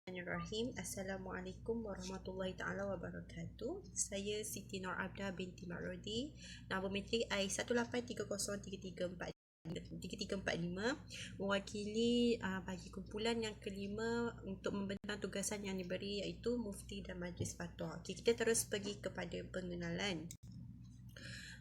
Bismillahirrahmanirrahim. Assalamualaikum warahmatullahi taala wabarakatuh. Saya Siti Nur Abda binti Ma'rudi. Nama metrik I183033345 mewakili bagi kumpulan yang kelima untuk membentang tugasan yang diberi, iaitu Mufti dan Majlis Fatwa. Kita terus pergi kepada pengenalan.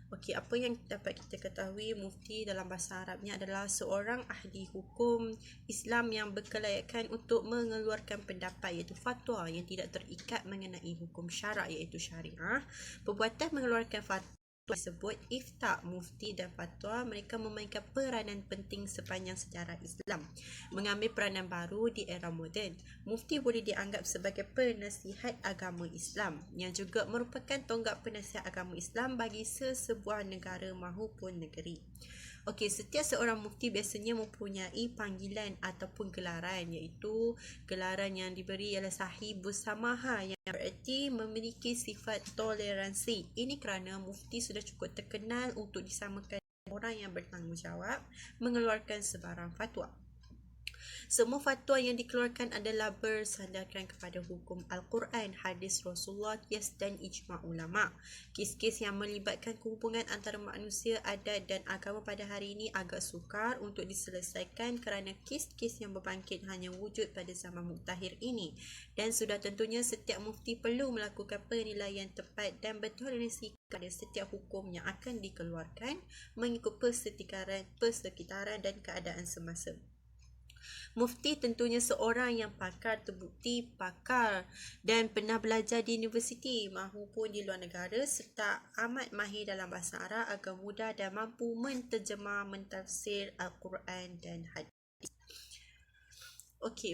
Apa yang dapat kita ketahui, Mufti dalam bahasa Arabnya adalah seorang ahli hukum Islam yang berkelayakan untuk mengeluarkan pendapat, iaitu fatwa yang tidak terikat mengenai hukum syarak, iaitu syariah. Perbuatan mengeluarkan fatwa disebut ifta. Mufti dan fatwa mereka memainkan peranan penting sepanjang sejarah Islam, mengambil peranan baru di era moden. Mufti boleh dianggap sebagai penasihat agama Islam yang juga merupakan tonggak penasihat agama Islam bagi sesebuah negara maupun negeri. Setiap seorang mufti biasanya mempunyai panggilan ataupun gelaran, iaitu gelaran yang diberi ialah sahibus samaha, yang bererti memiliki sifat toleransi. Ini kerana mufti sudah cukup terkenal untuk disamakan orang yang bertanggungjawab mengeluarkan sebarang fatwa. Semua fatwa yang dikeluarkan adalah bersandarkan kepada hukum Al-Quran, hadis Rasulullah, qiyas dan ijma' ulama'. Kes-kes yang melibatkan hubungan antara manusia, adat dan agama pada hari ini agak sukar untuk diselesaikan kerana kes-kes yang berbangkit hanya wujud pada zaman muktahir ini. Dan sudah tentunya setiap mufti perlu melakukan penilaian tepat dan bertoleransi kepada setiap hukum yang akan dikeluarkan mengikut persekitaran dan keadaan semasa. Mufti tentunya seorang yang terbukti pakar dan pernah belajar di universiti maupun di luar negara, serta amat mahir dalam bahasa Arab agar mudah dan mampu menterjemah, mentafsir Al-Quran dan hadis.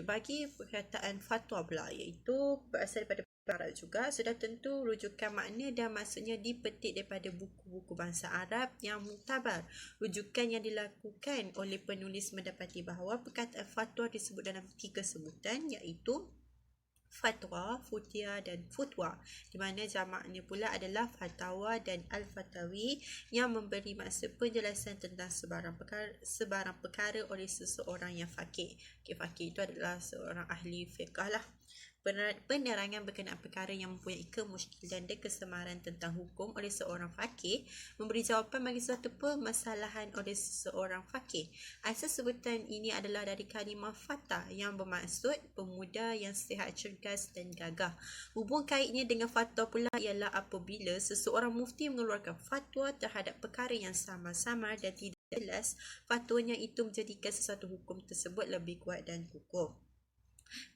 Bagi perkataan fatwa pula, iaitu berasal daripada Arab juga, sudah tentu rujukan makna dan maksudnya dipetik daripada buku-buku bahasa Arab yang muktabar. Rujukan yang dilakukan oleh penulis mendapati bahawa perkataan fatwa disebut dalam 3 sebutan, iaitu fatwa, futia dan futwa, di mana jamaknya pula adalah fatawa dan al-fatawi, yang memberi maksud penjelasan tentang sebarang perkara oleh seseorang yang faqih. Faqih itu adalah seorang ahli fiqh lah. Penerangan berkenaan perkara yang mempunyai kemusykilan dan kesemaran tentang hukum oleh seorang faqih, memberi jawapan bagi suatu permasalahan oleh seseorang faqih. Asal sebutan ini adalah dari kalimah fata yang bermaksud pemuda yang sihat, cergas dan gagah. Hubung kaitnya dengan fatwa pula ialah apabila seseorang mufti mengeluarkan fatwa terhadap perkara yang sama-sama dan tidak jelas, fatwanya itu menjadikan sesuatu hukum tersebut lebih kuat dan kukuh.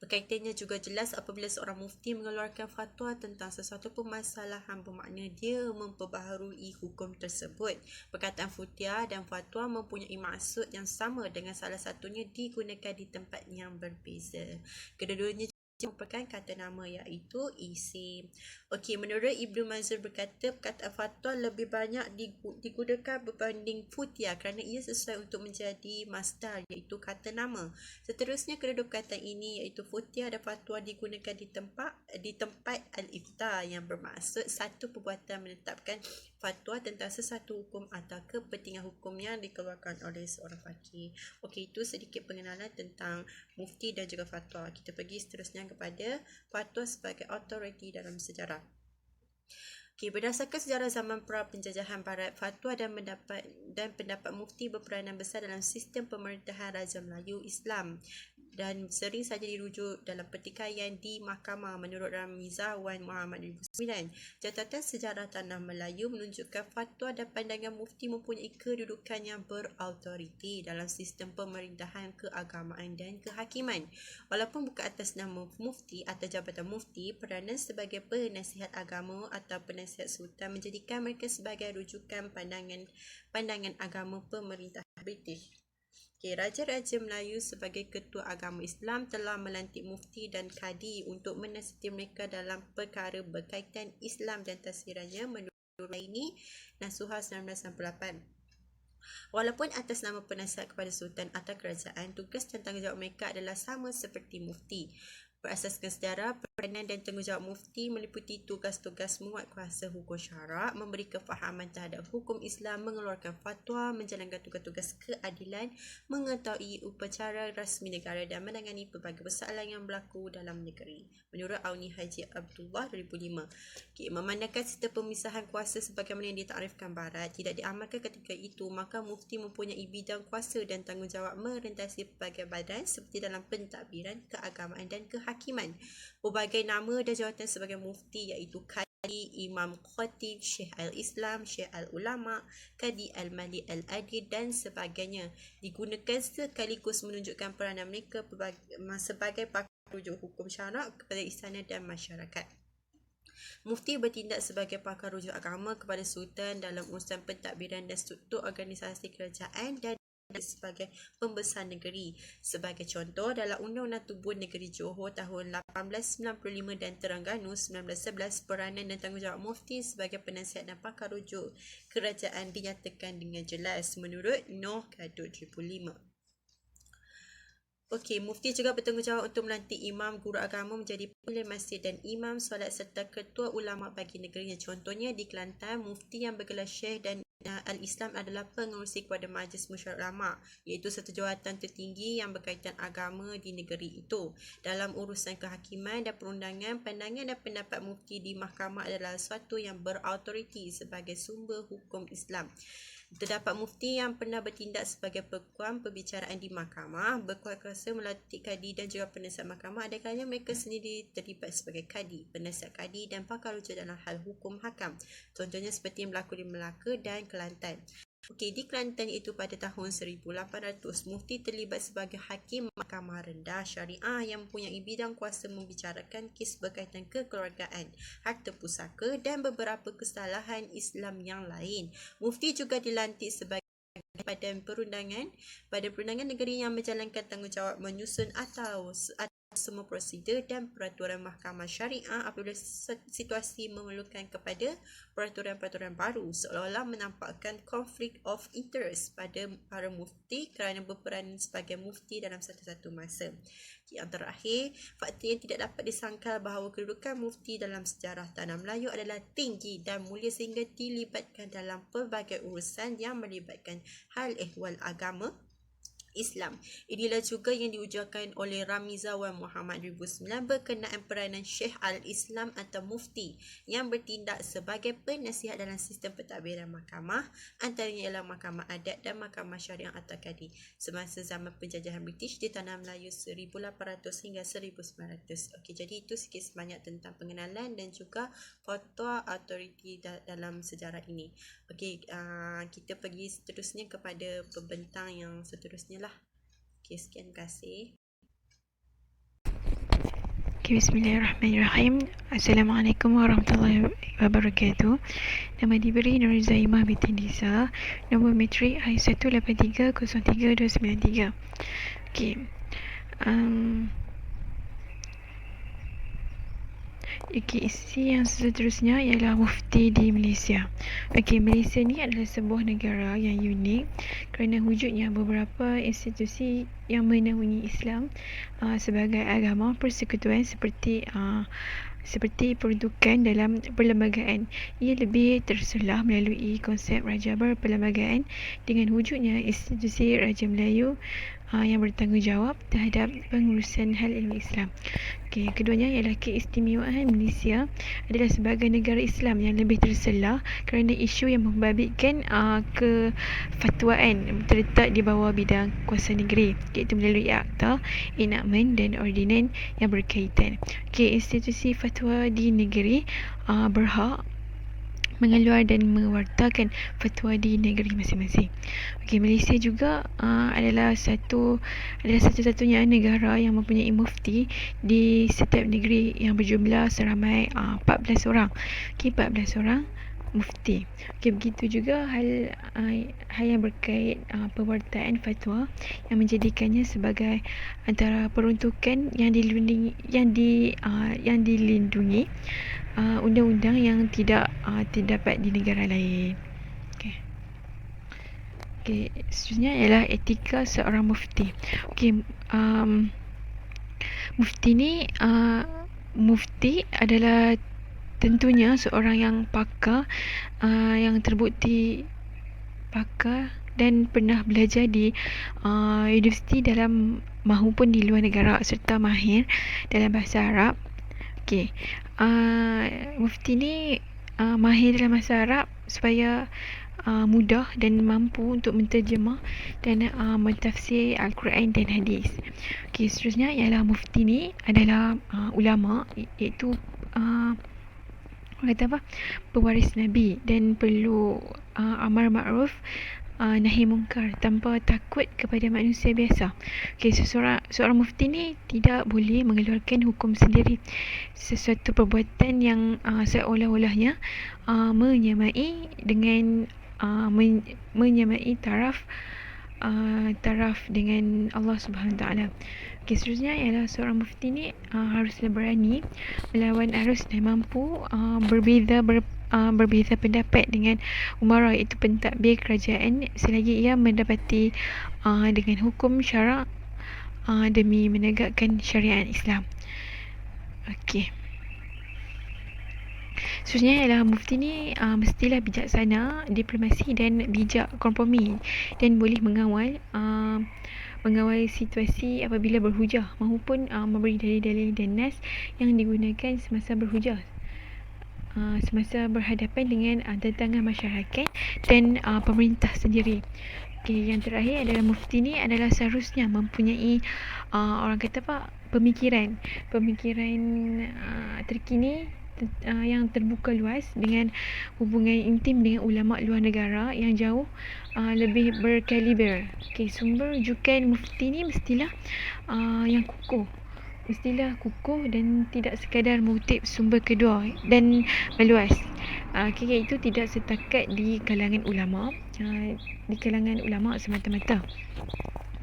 Berkaitannya juga jelas apabila seorang mufti mengeluarkan fatwa tentang sesuatu permasalahan, bermakna dia memperbaharui hukum tersebut. Perkataan futia dan fatwa mempunyai maksud yang sama dengan salah satunya digunakan di tempat yang berbeza. Kedua-duanya merupakan kata nama, iaitu isim. Menurut Ibnu Manzur berkata, perkataan fatwa lebih banyak digunakan berbanding futia kerana ia sesuai untuk menjadi masdar, iaitu kata nama. Seterusnya, kedua perkataan ini iaitu futia dan fatwa digunakan di tempat al-ifta, yang bermaksud satu perbuatan menetapkan fatwa tentang sesuatu hukum atau kepentingan hukum yang dikeluarkan oleh seorang faqih. Itu sedikit pengenalan tentang mufti dan juga fatwa. Kita pergi seterusnya kepada fatwa sebagai autoriti dalam sejarah. Berdasarkan sejarah zaman pra penjajahan barat, fatwa dan pendapat mufti berperanan besar dalam sistem pemerintahan Raja Melayu Islam dan sering saja dirujuk dalam pertikaian di mahkamah. Menurut Ramizah Wan Muhammad 2009, catatan sejarah tanah Melayu menunjukkan fatwa dan pandangan mufti mempunyai kedudukan yang berautoriti dalam sistem pemerintahan, keagamaan dan kehakiman. Walaupun bukan atas nama mufti atau jabatan mufti, peranan sebagai penasihat agama atau penasihat sultan menjadikan mereka sebagai rujukan pandangan agama pemerintahan British. Raja-Raja Melayu sebagai ketua agama Islam telah melantik mufti dan kadi untuk menasihati mereka dalam perkara berkaitan Islam dan tafsirannya, menurut ini Nasuhah 1998. Walaupun atas nama penasihat kepada sultan atau kerajaan, tugas dan tanggungjawab mereka adalah sama seperti mufti. Berasaskan sejarah, peranan dan tanggungjawab mufti meliputi tugas-tugas menguatkuasa hukum syarak, memberi kefahaman terhadap hukum Islam, mengeluarkan fatwa, menjalankan tugas-tugas keadilan, mengetahui upacara rasmi negara dan menangani pelbagai persoalan yang berlaku dalam negeri. Menurut Auni Haji Abdullah 2005. Memandangkan sistem pemisahan kuasa sebagaimana yang ditakrifkan Barat tidak diamalkan ketika itu, maka mufti mempunyai bidang kuasa dan tanggungjawab merentasi pelbagai badan seperti dalam pentadbiran, keagamaan dan kehakiman. Pelbagai nama dan jawatan sebagai mufti iaitu Kadi, Imam Khatib, Syekh Al-Islam, Syekh Al-Ulama, Kadi Al-Malik Al-Adil dan sebagainya digunakan sekaligus menunjukkan peranan mereka sebagai pakar rujuk hukum syarak kepada istana dan masyarakat. Mufti bertindak sebagai pakar rujuk agama kepada Sultan dalam urusan pentadbiran dan struktur organisasi kerajaan dan sebagai pembesar negeri. Sebagai contoh, dalam Undang-Undang Tubuh Negeri Johor tahun 1895 dan Terengganu 1911, peranan dan tanggungjawab mufti sebagai penasihat dan pakar rujuk kerajaan dinyatakan dengan jelas menurut Noh Gadot 2005. Mufti juga bertanggungjawab untuk melantik imam, guru agama menjadi pemimpin masjid dan imam solat serta ketua ulama bagi negerinya. Contohnya di Kelantan, mufti yang bergelar Syekh dan Al-Islam adalah pengerusi kepada Majlis Musyawarah Ulama, iaitu satu jawatan tertinggi yang berkaitan agama di negeri itu. Dalam urusan kehakiman dan perundangan, pandangan dan pendapat mufti di mahkamah adalah sesuatu yang berautoriti sebagai sumber hukum Islam. Terdapat mufti yang pernah bertindak sebagai pekuam perbicaraan di mahkamah, berkuasa melantik kadi dan juga penasihat mahkamah. Ada kalanya mereka sendiri terlibat sebagai kadi, penasihat kadi dan pakar rujuk dalam hal hukum hakam. Contohnya seperti yang berlaku di Melaka dan Kelantan. Di Kelantan itu pada tahun 1800, mufti terlibat sebagai hakim mahkamah rendah syariah yang mempunyai bidang kuasa membicarakan kes berkaitan kekeluargaan, harta pusaka dan beberapa kesalahan Islam yang lain. Mufti juga dilantik sebagai badan perundangan negeri yang menjalankan tanggungjawab menyusun atau semua prosedur dan peraturan mahkamah syariah apabila situasi memerlukan kepada peraturan-peraturan baru, seolah-olah menampakkan konflik of interest pada para mufti kerana berperan sebagai mufti dalam satu-satu masa. Yang terakhir, fakta yang tidak dapat disangkal bahawa kedudukan mufti dalam sejarah tanah Melayu adalah tinggi dan mulia sehingga dilibatkan dalam pelbagai urusan yang melibatkan hal ehwal agama Islam. Inilah juga yang diujarkan oleh Ramiza Wan Muhammad 2009 berkenaan peranan Syekh Al-Islam atau mufti yang bertindak sebagai penasihat dalam sistem pentadbiran mahkamah, antaranya ialah mahkamah adat dan mahkamah syariah atau kadi semasa zaman penjajahan British di tanah Melayu 1800 hingga 1900. Jadi itu sikit sebanyak tentang pengenalan dan juga fatwa autoriti dalam sejarah ini. Kita pergi seterusnya kepada pembentang yang seterusnya lah. Sekian, terima kasih. Bismillahirrahmanirrahim. Assalamualaikum warahmatullahi wabarakatuh. Nama diberi Nur Zaimah binti Nisa. Nombor metrik I18303-293. Isi yang seterusnya ialah mufti di Malaysia. Malaysia ni adalah sebuah negara yang unik kerana wujudnya beberapa institusi yang menaungi Islam sebagai agama persekutuan seperti peruntukan dalam perlembagaan. Ia lebih terselah melalui konsep Raja Berperlembagaan dengan wujudnya institusi Raja Melayu yang bertanggungjawab terhadap pengurusan hal ilmu Islam. Keduanya ialah keistimewaan Malaysia adalah sebagai negara Islam yang lebih terselah kerana isu yang membabitkan kefatwaan terletak di bawah bidang kuasa negeri, iaitu melalui akta, enakmen dan ordinan yang berkaitan. Institusi fatwa di negeri berhak mengeluar dan mewartakan fatwa di negeri masing-masing. Malaysia juga adalah satu-satunya negara yang mempunyai mufti di setiap negeri yang berjumlah seramai 14 orang. 14 orang mufti. Begitu juga hal yang berkait pewartaan fatwa yang menjadikannya sebagai antara peruntukan yang dilindungi undang-undang yang tidak dapat di negara lain. Seterusnya ialah etika seorang mufti. Mufti ni mufti adalah tentunya seorang yang pakar, yang terbukti pakar dan pernah belajar di universiti dalam maupun di luar negara serta mahir dalam bahasa Arab. Okey. Mufti ni mahir dalam bahasa Arab supaya mudah dan mampu untuk menterjemah dan mentafsir Al-Quran dan hadis. Okey, seterusnya ialah mufti ni adalah ulama, iaitu orang kata apa? Pewaris Nabi dan perlu amar ma'ruf nahi mungkar tanpa takut kepada manusia biasa. Okey, seorang mufti ni tidak boleh mengeluarkan hukum sendiri. Sesuatu perbuatan yang seolah-olahnya menyamai dengan menyamai taraf dengan Allah Subhanahu Wa Taala. Okey, seterusnya ialah seorang mufti ni haruslah berani melawan arus dan mampu berbeza pendapat dengan umara, iaitu pentadbir kerajaan, selagi ia mendapati dengan hukum syarak demi menegakkan syariat Islam. Okey. Seterusnya ialah mufti ni mestilah bijaksana, diplomasi dan bijak kompromi dan boleh mengawal situasi apabila berhujah maupun memberi dalil-dalil dan nas yang digunakan semasa berhujah, semasa berhadapan dengan tantangan masyarakat dan pemerintah sendiri. Okay, yang terakhir adalah mufti ni adalah seharusnya mempunyai orang kata apa, pemikiran terkini yang terbuka luas dengan hubungan intim dengan ulama luar negara yang jauh lebih berkaliber. Okay, sumber rujukan mufti ni mestilah yang kukuh, dan tidak sekadar mengutip sumber kedua dan meluas. Iaitu tidak setakat di kalangan ulama semata-mata,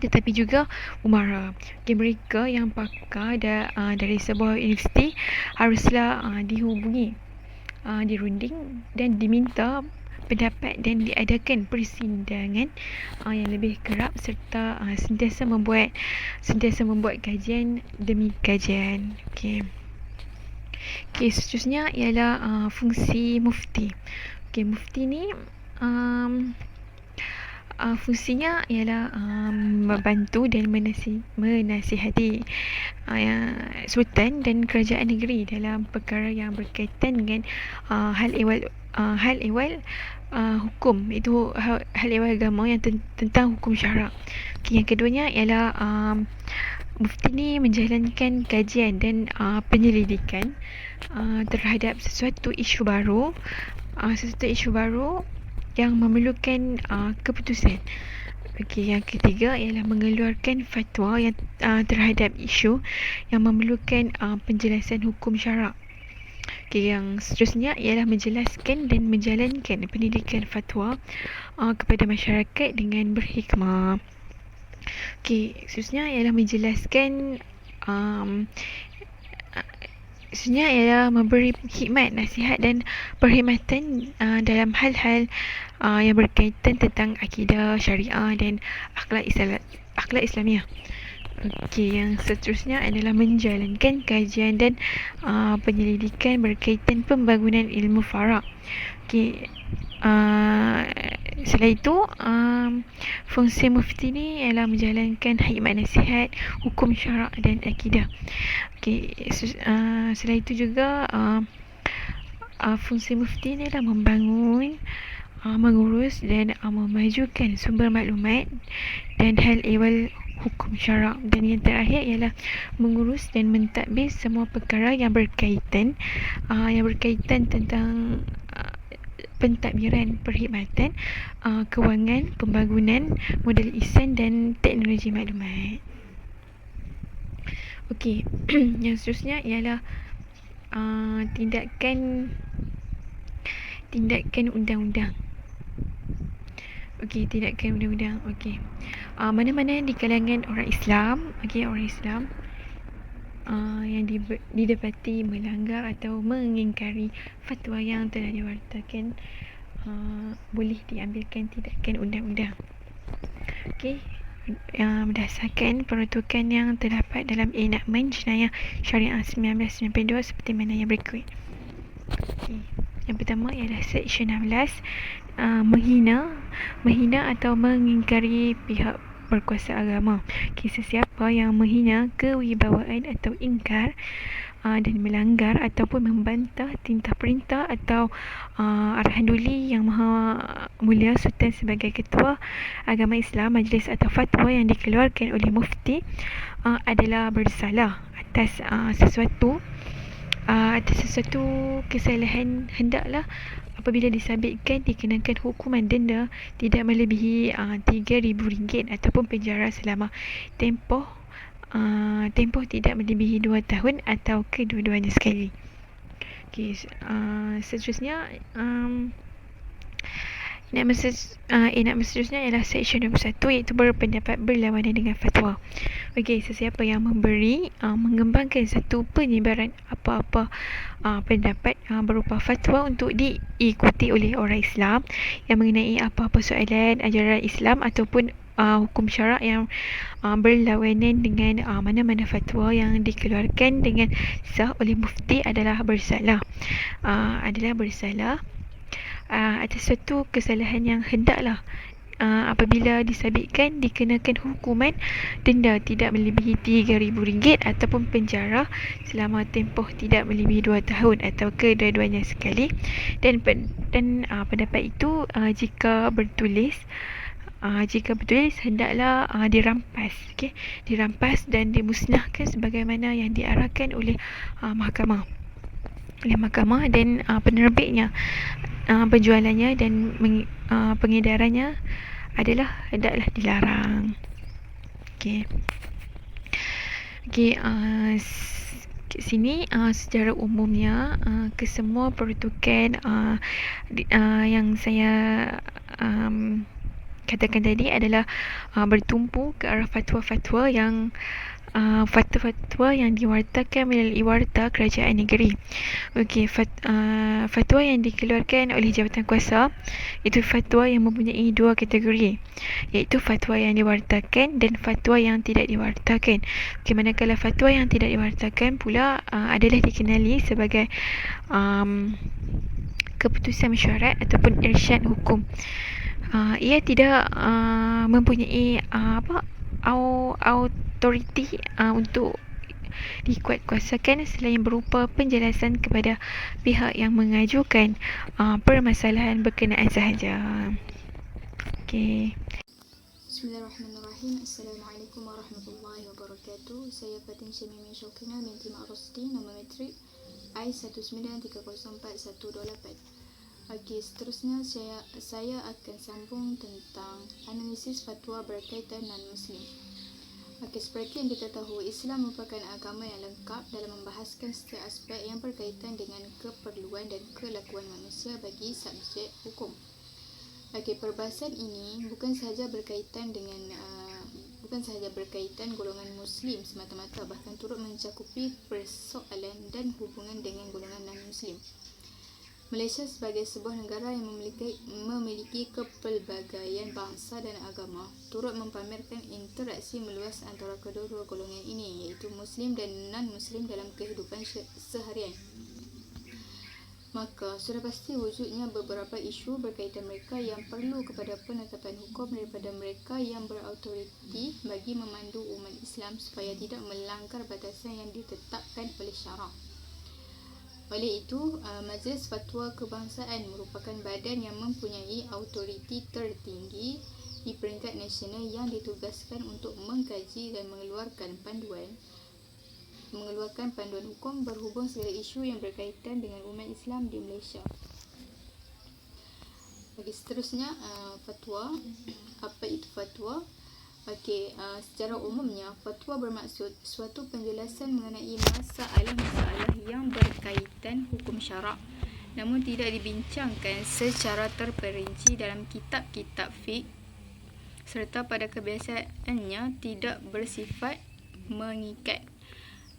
tetapi juga umara. Mereka yang pakar dari sebuah universiti haruslah dihubungi, dirunding dan diminta pendapat dan diadakan persidangan yang lebih kerap serta sentiasa membuat kajian demi kajian. Okey, seterusnya ialah fungsi mufti. Okey, mufti ni fungsinya ialah membantu dan menasihati sultan dan kerajaan negeri dalam perkara yang berkaitan dengan hal ehwal hukum, itu hal ehwal agama yang tentang hukum syarak. Okay, yang keduanya ialah mufti ni menjalankan kajian dan penyelidikan terhadap sesuatu isu baru yang memerlukan keputusan. Okey, yang ketiga ialah mengeluarkan fatwa yang terhadap isu yang memerlukan penjelasan hukum syarak. Okey, yang seterusnya ialah menjelaskan dan menjalankan pendidikan fatwa kepada masyarakat dengan berhikmah. Okey, seterusnya ialah menjelaskan seterusnya ialah memberi hikmat, nasihat dan perkhidmatan dalam hal-hal yang berkaitan tentang akidah, syariah dan akhlak Islamiah. Okey, yang seterusnya adalah menjalankan kajian dan penyelidikan berkaitan pembangunan ilmu farak. Okey, selain itu fungsi mufti ni ialah menjalankan hikmat nasihat, hukum syarak dan akidah. Okey, selain itu juga fungsi mufti ni adalah membangun, mengurus dan memajukan sumber maklumat dan hal ehwal hukum syarak. Dan yang terakhir ialah mengurus dan mentadbir semua perkara yang berkaitan tentang pentadbiran, perkhidmatan, kewangan, pembangunan, modal ihsan dan teknologi maklumat. Okey, yang seterusnya ialah tindakan undang-undang. Okey, tindakan undang-undang. Okey, mana-mana di kalangan orang Islam, yang didapati melanggar atau mengingkari fatwa yang telah diwartakan, boleh diambilkan tindakan undang-undang. Okey, berdasarkan peruntukan yang terdapat dalam enakmen Jenayah Syariah 1992 seperti mana yang berikut. Okay. Yang pertama ialah Seksyen 16, menghina atau mengingkari pihak berkuasa agama. Okay, sesiapa yang menghina kewibawaan atau ingkar dan melanggar ataupun membantah tintah perintah atau arahan Duli Yang Maha Mulia Sultan sebagai Ketua Agama Islam, majlis atau fatwa yang dikeluarkan oleh mufti adalah bersalah atas sesuatu kesalahan, hendaklah apabila disabitkan dikenakan hukuman denda tidak melebihi RM3,000 ataupun penjara selama tempoh tidak melebihi 2 tahun atau kedua-duanya sekali. Okay, seterusnya enakmen seterusnya ialah Seksyen 21, iaitu berpendapat berlawanan dengan fatwa. Okey, sesiapa yang mengembangkan satu penyebaran apa-apa pendapat berupa fatwa untuk diikuti oleh orang Islam yang mengenai apa-apa soalan ajaran Islam ataupun hukum syarak yang berlawanan dengan mana-mana fatwa yang dikeluarkan dengan sah oleh mufti adalah bersalah. Atas suatu kesalahan yang hendaklah apabila disabitkan dikenakan hukuman denda tidak melebihi RM3,000 ataupun penjara selama tempoh tidak melebihi 2 tahun atau kedua-duanya sekali. Dan pendapat itu jika bertulis hendaklah dirampas dan dimusnahkan sebagaimana yang diarahkan oleh mahkamah dan penerbitnya. Penjualannya dan pengedarannya hendaklah dilarang. Okey, sini secara umumnya kesemua peruntukan yang saya katakan tadi adalah bertumpu ke arah fatwa-fatwa yang diwartakan melalui warta kerajaan negeri. Okey, fatwa yang dikeluarkan oleh jabatan kuasa itu fatwa yang mempunyai dua kategori, iaitu fatwa yang diwartakan dan fatwa yang tidak diwartakan. Okey, manakala fatwa yang tidak diwartakan pula adalah dikenali sebagai keputusan mesyuarat ataupun irsyad hukum. Ia tidak mempunyai autoriti untuk dikuatkuasakan selain berupa penjelasan kepada pihak yang mengajukan permasalahan berkenaan sahaja. Okey. Bismillahirrahmanirrahim. Assalamualaikum warahmatullahi wabarakatuh. Saya Fatin Syamimi Syokina binti Ma'rusdi, nama matrik I193041128. Okey, seterusnya saya akan sambung tentang analisis fatwa berkaitan non-Muslim. Okey, seperti yang kita tahu, Islam merupakan agama yang lengkap dalam membahaskan setiap aspek yang berkaitan dengan keperluan dan kelakuan manusia bagi subjek hukum. Okey, perbahasan ini bukan sahaja berkaitan golongan Muslim semata-mata, bahkan turut mencakupi persoalan dan hubungan dengan golongan non-Muslim. Malaysia sebagai sebuah negara yang memiliki kepelbagaian bangsa dan agama turut mempamerkan interaksi meluas antara kedua-dua golongan ini, iaitu Muslim dan non-Muslim dalam kehidupan seharian. Maka sudah pasti wujudnya beberapa isu berkaitan mereka yang perlu kepada penetapan hukum daripada mereka yang berautoriti bagi memandu umat Islam supaya tidak melanggar batasan yang ditetapkan oleh syarak. Oleh itu, Majlis Fatwa Kebangsaan merupakan badan yang mempunyai autoriti tertinggi di peringkat nasional yang ditugaskan untuk mengkaji dan mengeluarkan panduan hukum berhubung segala isu yang berkaitan dengan umat Islam di Malaysia. Bagi seterusnya, fatwa. Apa itu fatwa? Okey, secara umumnya fatwa bermaksud suatu penjelasan mengenai masalah-masalah yang berkaitan hukum syarak, namun tidak dibincangkan secara terperinci dalam kitab-kitab fiqh serta pada kebiasaannya tidak bersifat mengikat.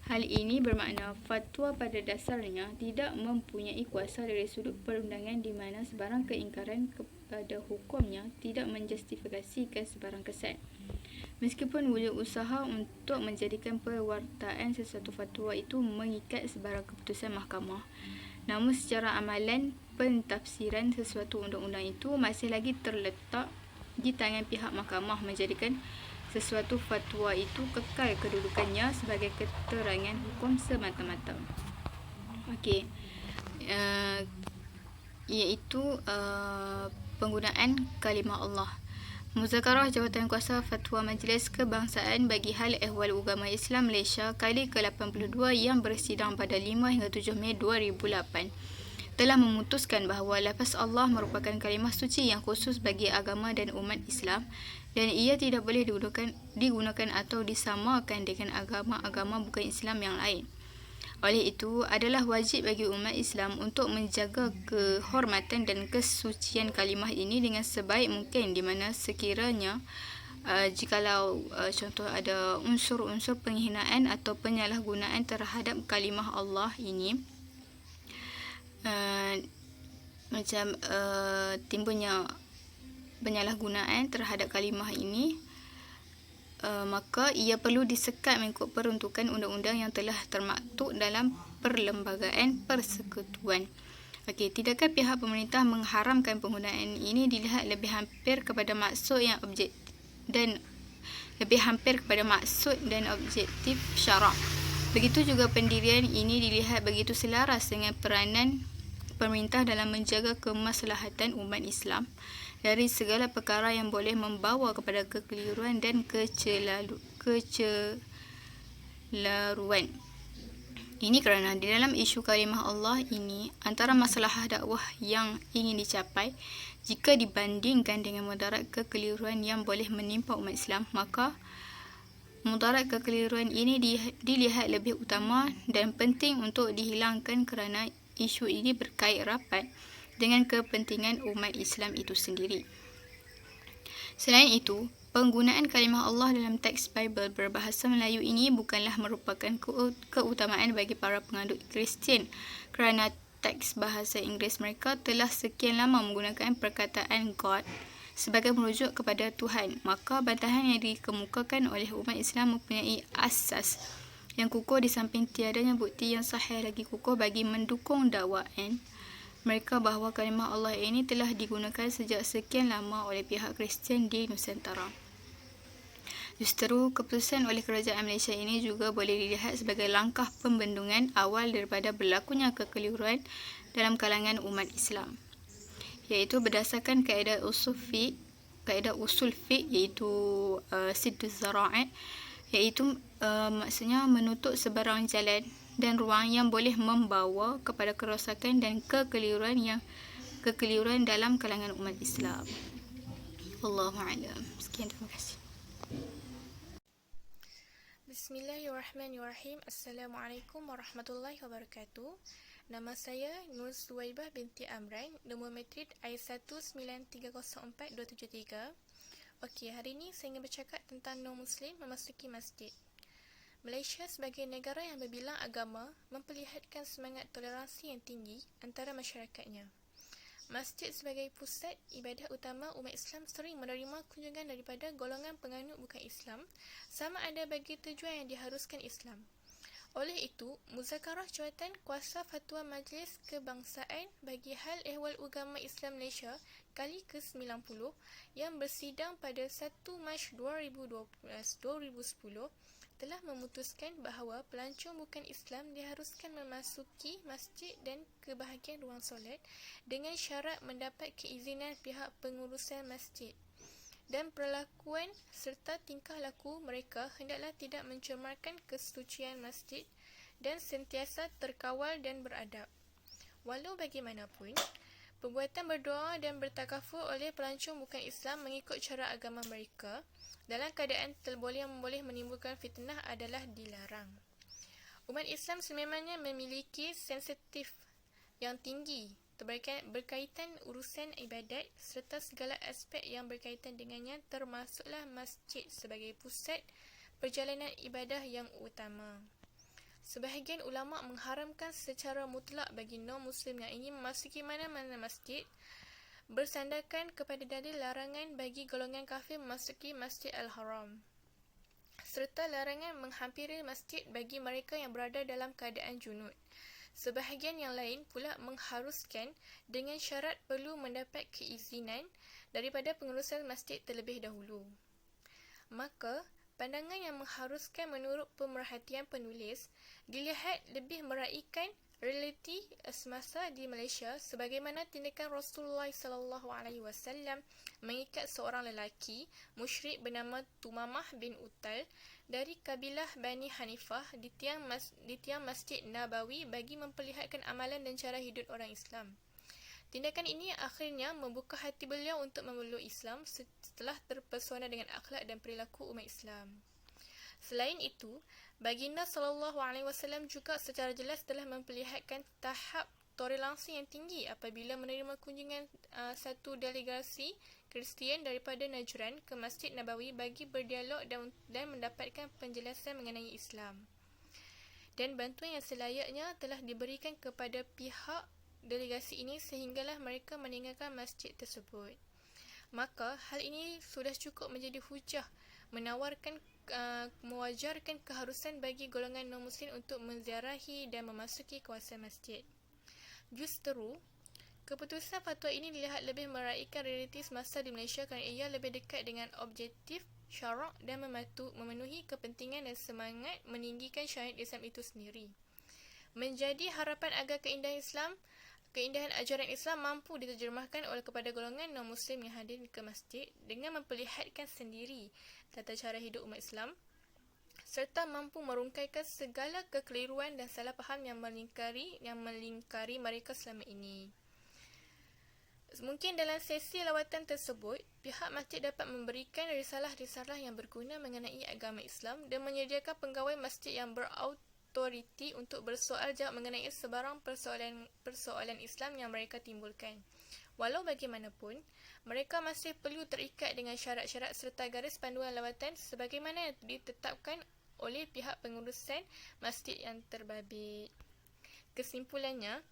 Hal ini bermakna fatwa pada dasarnya tidak mempunyai kuasa dari sudut perundangan di mana sebarang keingkaran kepada hukumnya tidak menjustifikasikan sebarang kesan. Meskipun wujud usaha untuk menjadikan perwartaan sesuatu fatwa itu mengikat sebarang keputusan mahkamah, namun secara amalan pentafsiran sesuatu undang-undang itu masih lagi terletak di tangan pihak mahkamah, menjadikan sesuatu fatwa itu kekal kedudukannya sebagai keterangan hukum semata-mata. Okey, iaitu penggunaan kalimah Allah. Muzakarah Jawatankuasa Fatwa Majlis Kebangsaan bagi Hal Ehwal Ugama Islam Malaysia kali ke-82 yang bersidang pada 5 hingga 7 Mei 2008 telah memutuskan bahawa lafaz Allah merupakan kalimah suci yang khusus bagi agama dan umat Islam dan ia tidak boleh digunakan atau disamakan dengan agama-agama bukan Islam yang lain. Oleh itu, adalah wajib bagi umat Islam untuk menjaga kehormatan dan kesucian kalimah ini dengan sebaik mungkin, di mana sekiranya jikalau contoh ada unsur-unsur penghinaan atau penyalahgunaan terhadap kalimah Allah ini, timbulnya penyalahgunaan terhadap kalimah ini, maka ia perlu disekat mengikut peruntukan undang-undang yang telah termaktub dalam Perlembagaan Persekutuan. Okey, tidakkah pihak pemerintah mengharamkan penggunaan ini dilihat lebih hampir kepada maksud dan objektif syarak. Begitu juga pendirian ini dilihat begitu selaras dengan peranan pemerintah dalam menjaga kemaslahatan umat Islam dari segala perkara yang boleh membawa kepada kekeliruan dan kecelaruan. Ini kerana di dalam isu kalimah Allah ini, antara masalah dakwah yang ingin dicapai, jika dibandingkan dengan mudarat kekeliruan yang boleh menimpa umat Islam, maka mudarat kekeliruan ini dilihat lebih utama dan penting untuk dihilangkan kerana isu ini berkait rapat dengan kepentingan umat Islam itu sendiri. Selain itu, penggunaan kalimah Allah dalam teks Bible berbahasa Melayu ini bukanlah merupakan keutamaan bagi para pengadut Kristian kerana teks bahasa Inggeris mereka telah sekian lama menggunakan perkataan God sebagai merujuk kepada Tuhan. Maka bantahan yang dikemukakan oleh umat Islam mempunyai asas yang kukuh di samping tiadanya bukti yang sahih lagi kukuh bagi mendukung dakwaan mereka bahawa kalimah Allah ini telah digunakan sejak sekian lama oleh pihak Kristian di Nusantara. Justeru, keputusan oleh kerajaan Malaysia ini juga boleh dilihat sebagai langkah pembendungan awal daripada berlakunya kekeliruan dalam kalangan umat Islam, iaitu berdasarkan kaedah usul fiqh iaitu Sidduz Zara'i, iaitu maksudnya menutup sebarang jalan dan ruang yang boleh membawa kepada kerosakan dan kekeliruan dalam kalangan umat Islam. Wallahu a'lam. Sekian, terima kasih. Bismillahirrahmanirrahim. Assalamualaikum warahmatullahi wabarakatuh. Nama saya Nur Suwaibah binti Amran, nombor matrik I19304-273. Okey, hari ini saya ingin bercakap tentang non-Muslim memasuki masjid. Malaysia sebagai negara yang berbilang agama memperlihatkan semangat toleransi yang tinggi antara masyarakatnya. Masjid sebagai pusat ibadah utama umat Islam sering menerima kunjungan daripada golongan penganut bukan Islam, sama ada bagi tujuan yang diharuskan Islam. Oleh itu, Muzakarah Jawatan Kuasa Fatwa Majlis Kebangsaan bagi Hal Ehwal Ugama Islam Malaysia kali ke-90 yang bersidang pada 1 Mac 2010 telah memutuskan bahawa pelancong bukan Islam diharuskan memasuki masjid dan ke bahagian ruang solat dengan syarat mendapat keizinan pihak pengurusan masjid, dan perlakuan serta tingkah laku mereka hendaklah tidak mencemarkan kesucian masjid dan sentiasa terkawal dan beradab. Walau bagaimanapun, perbuatan berdoa dan bertakafur oleh pelancong bukan Islam mengikut cara agama mereka dalam keadaan boleh menimbulkan fitnah adalah dilarang. Umat Islam sememangnya memiliki sensitif yang tinggi berkaitan urusan ibadat serta segala aspek yang berkaitan dengannya, termasuklah masjid sebagai pusat perjalanan ibadah yang utama. Sebahagian ulama mengharamkan secara mutlak bagi non-Muslim yang ingin memasuki mana-mana masjid bersandarkan kepada dalil larangan bagi golongan kafir memasuki Masjid Al-Haram. serta larangan menghampiri masjid bagi mereka yang berada dalam keadaan junub. Sebahagian yang lain pula mengharuskan dengan syarat perlu mendapat keizinan daripada pengurusan masjid terlebih dahulu. Maka, pandangan yang mengharuskan menurut pemerhatian penulis dilihat lebih meraikan realiti semasa di Malaysia sebagaimana tindakan Rasulullah SAW mengikat seorang lelaki musyrik bernama Tumamah bin Utal dari kabilah Bani Hanifah di tiang Masjid Nabawi bagi memperlihatkan amalan dan cara hidup orang Islam. Tindakan ini akhirnya membuka hati beliau untuk memeluk Islam setelah terpesona dengan akhlak dan perilaku umat Islam. Selain itu, baginda SAW juga secara jelas telah memperlihatkan tahap toleransi yang tinggi apabila menerima kunjungan satu delegasi Kristian daripada Najran ke Masjid Nabawi bagi berdialog dan mendapatkan penjelasan mengenai Islam. Dan bantuan yang selayaknya telah diberikan kepada pihak delegasi ini sehinggalah mereka meninggalkan masjid tersebut. Maka, hal ini sudah cukup menjadi hujah mewajarkan keharusan bagi golongan non-Muslim untuk menziarahi dan memasuki kawasan masjid. Justeru, keputusan fatwa ini dilihat lebih meraikan realiti semasa di Malaysia kerana ia lebih dekat dengan objektif syarak dan memenuhi kepentingan dan semangat meninggikan syariat Islam itu sendiri. Menjadi harapan agar keindahan ajaran Islam mampu diterjemahkan kepada golongan non-Muslim yang hadir ke masjid dengan memperlihatkan sendiri tata cara hidup umat Islam serta mampu merungkaikan segala kekeliruan dan salah faham yang melingkari mereka selama ini. Mungkin dalam sesi lawatan tersebut, pihak masjid dapat memberikan risalah-risalah yang berguna mengenai agama Islam dan menyediakan pegawai masjid yang berautoriti untuk bersoal jawab mengenai sebarang persoalan Islam yang mereka timbulkan. Walau bagaimanapun, mereka masih perlu terikat dengan syarat-syarat serta garis panduan lawatan sebagaimana yang ditetapkan oleh pihak pengurusan masjid yang terbabit. Kesimpulannya,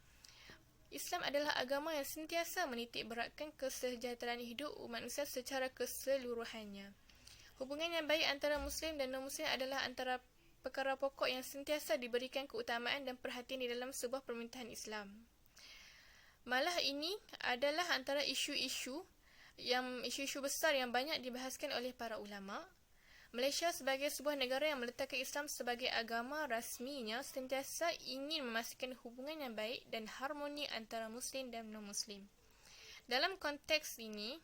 Islam adalah agama yang sentiasa menitik beratkan kesejahteraan hidup umat manusia secara keseluruhannya. Hubungan yang baik antara Muslim dan non-Muslim adalah antara perkara pokok yang sentiasa diberikan keutamaan dan perhatian di dalam sebuah permintaan Islam. Malah ini adalah antara isu-isu besar yang banyak dibahaskan oleh para ulama. Malaysia sebagai sebuah negara yang meletakkan Islam sebagai agama rasminya sentiasa ingin memastikan hubungan yang baik dan harmoni antara Muslim dan non-Muslim. Dalam konteks ini,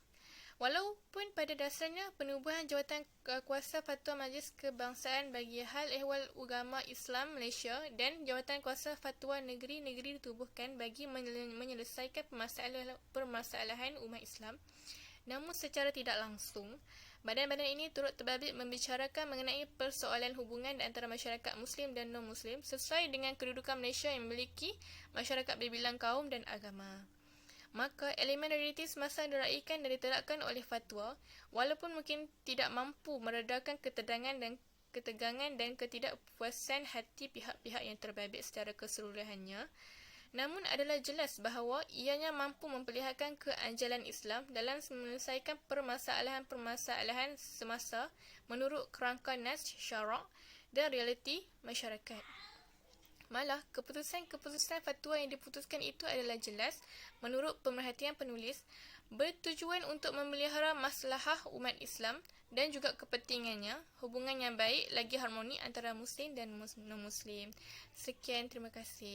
walaupun pada dasarnya penubuhan jawatan kuasa fatwa Majlis Kebangsaan bagi hal ehwal agama Islam Malaysia dan jawatan kuasa fatwa negeri-negeri ditubuhkan bagi menyelesaikan permasalahan umat Islam, namun secara tidak langsung, badan-badan ini turut terbabit membicarakan mengenai persoalan hubungan antara masyarakat Muslim dan non-Muslim sesuai dengan kedudukan Malaysia yang memiliki masyarakat berbilang kaum dan agama. Maka, elemen realiti semasa diraikan dan diterapkan oleh fatwa, walaupun mungkin tidak mampu meredakan ketegangan dan ketidakpuasan hati pihak-pihak yang terbabit secara keseluruhannya, namun adalah jelas bahawa ianya mampu memperlihatkan keanjalan Islam dalam menyelesaikan permasalahan-permasalahan semasa menurut kerangka nas syarak dan realiti masyarakat. Malah, keputusan-keputusan fatwa yang diputuskan itu adalah jelas menurut pemerhatian penulis bertujuan untuk memelihara maslahah umat Islam dan juga kepentingannya, hubungan yang baik lagi harmoni antara Muslim dan non-Muslim. Sekian, terima kasih.